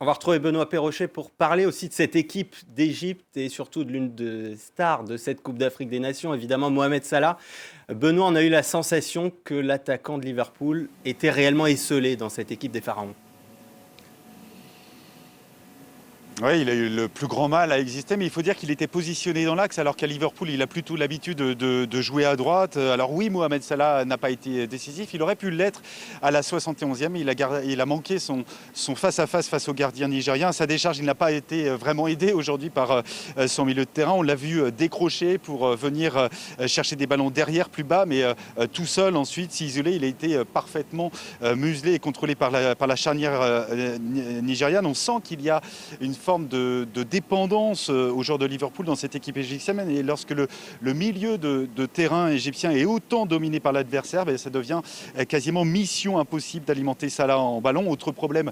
On va retrouver Benoît Perrochet pour parler aussi de cette équipe d'Égypte et surtout de l'une des stars de cette Coupe d'Afrique des Nations, évidemment Mohamed Salah. Benoît, on a eu la sensation que l'attaquant de Liverpool était réellement esseulé dans cette équipe des Pharaons. Oui, il a eu le plus grand mal à exister, mais il faut dire qu'il était positionné dans l'axe, alors qu'à Liverpool, il a plutôt l'habitude de jouer à droite. Alors oui, Mohamed Salah n'a pas été décisif, il aurait pu l'être à la 71e, il a manqué son face-à-face face au gardien nigérien. À sa décharge, il n'a pas été vraiment aidé aujourd'hui par son milieu de terrain. On l'a vu décrocher pour venir chercher des ballons derrière, plus bas, mais tout seul ensuite, s'isoler. Il a été parfaitement muselé et contrôlé par la charnière nigériane. On sent qu'il y a une forme de dépendance aux joueurs de Liverpool dans cette équipe égyptienne. Et lorsque le milieu de terrain égyptien est autant dominé par l'adversaire, ça devient quasiment mission impossible d'alimenter Salah en ballon. Autre problème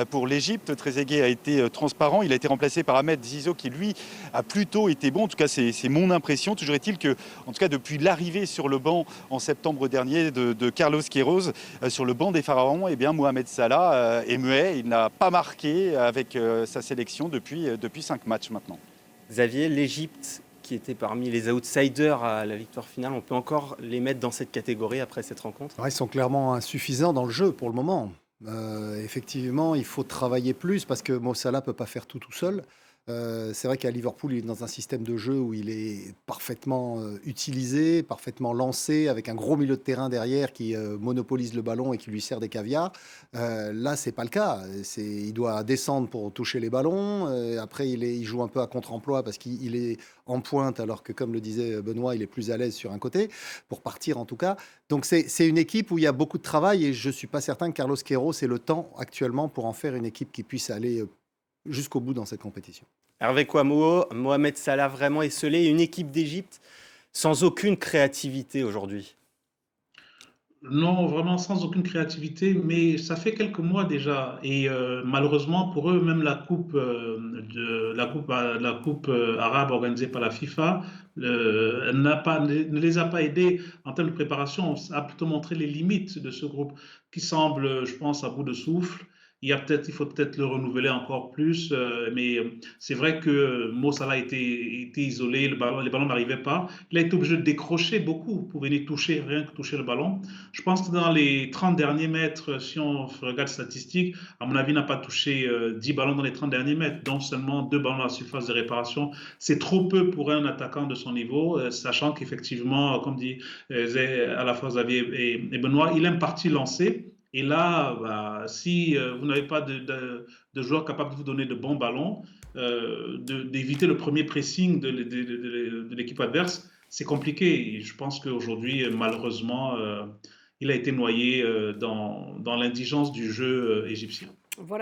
pour l'Égypte, Trezeguet a été transparent. Il a été remplacé par Ahmed Zizou qui, lui, a plutôt été bon. En tout cas, c'est mon impression. Toujours est-il que, en tout cas, depuis l'arrivée sur le banc en septembre dernier de Carlos Queiroz, sur le banc des Pharaons, eh bien, Mohamed Salah est muet. Il n'a pas marqué avec sa sélection depuis 5 matchs maintenant. Xavier, l'Égypte, qui était parmi les outsiders à la victoire finale, on peut encore les mettre dans cette catégorie après cette rencontre? Ouais, ils sont clairement insuffisants dans le jeu pour le moment. Effectivement, il faut travailler plus parce que Mo Salah ne peut pas faire tout seul. C'est vrai qu'à Liverpool, il est dans un système de jeu où il est parfaitement utilisé, parfaitement lancé, avec un gros milieu de terrain derrière qui monopolise le ballon et qui lui sert des caviars. Là, c'est pas le cas. Il doit descendre pour toucher les ballons. Après, il joue un peu à contre-emploi parce qu'il est en pointe, alors que, comme le disait Benoît, il est plus à l'aise sur un côté, pour partir en tout cas. Donc, c'est une équipe où il y a beaucoup de travail et je ne suis pas certain que Carlos Queiroz ait le temps actuellement pour en faire une équipe qui puisse aller jusqu'au bout dans cette compétition. Hervé Kouamouo, Mohamed Salah vraiment esselé, une équipe d'Égypte sans aucune créativité aujourd'hui. Non, vraiment sans aucune créativité, mais ça fait quelques mois déjà. Et malheureusement pour eux, même la coupe arabe organisée par la FIFA ne les a pas aidés en termes de préparation. Ça a plutôt montré les limites de ce groupe qui semble, je pense, à bout de souffle. Il faut peut-être le renouveler encore plus, mais c'est vrai que Mo Salah était isolé, les ballons n'arrivaient pas. Il a été obligé de décrocher beaucoup pour venir toucher, rien que toucher le ballon. Je pense que dans les 30 derniers mètres, si on regarde les statistiques, à mon avis, il n'a pas touché 10 ballons dans les 30 derniers mètres, dont seulement 2 ballons à la surface de réparation. C'est trop peu pour un attaquant de son niveau, sachant qu'effectivement, comme dit à la fois Xavier et Benoît, il aime partie lancer. Et là, si vous n'avez pas de joueur capable de vous donner de bons ballons, d'éviter le premier pressing de l'équipe adverse, c'est compliqué. Et je pense qu'aujourd'hui, malheureusement, il a été noyé dans l'indigence du jeu égyptien.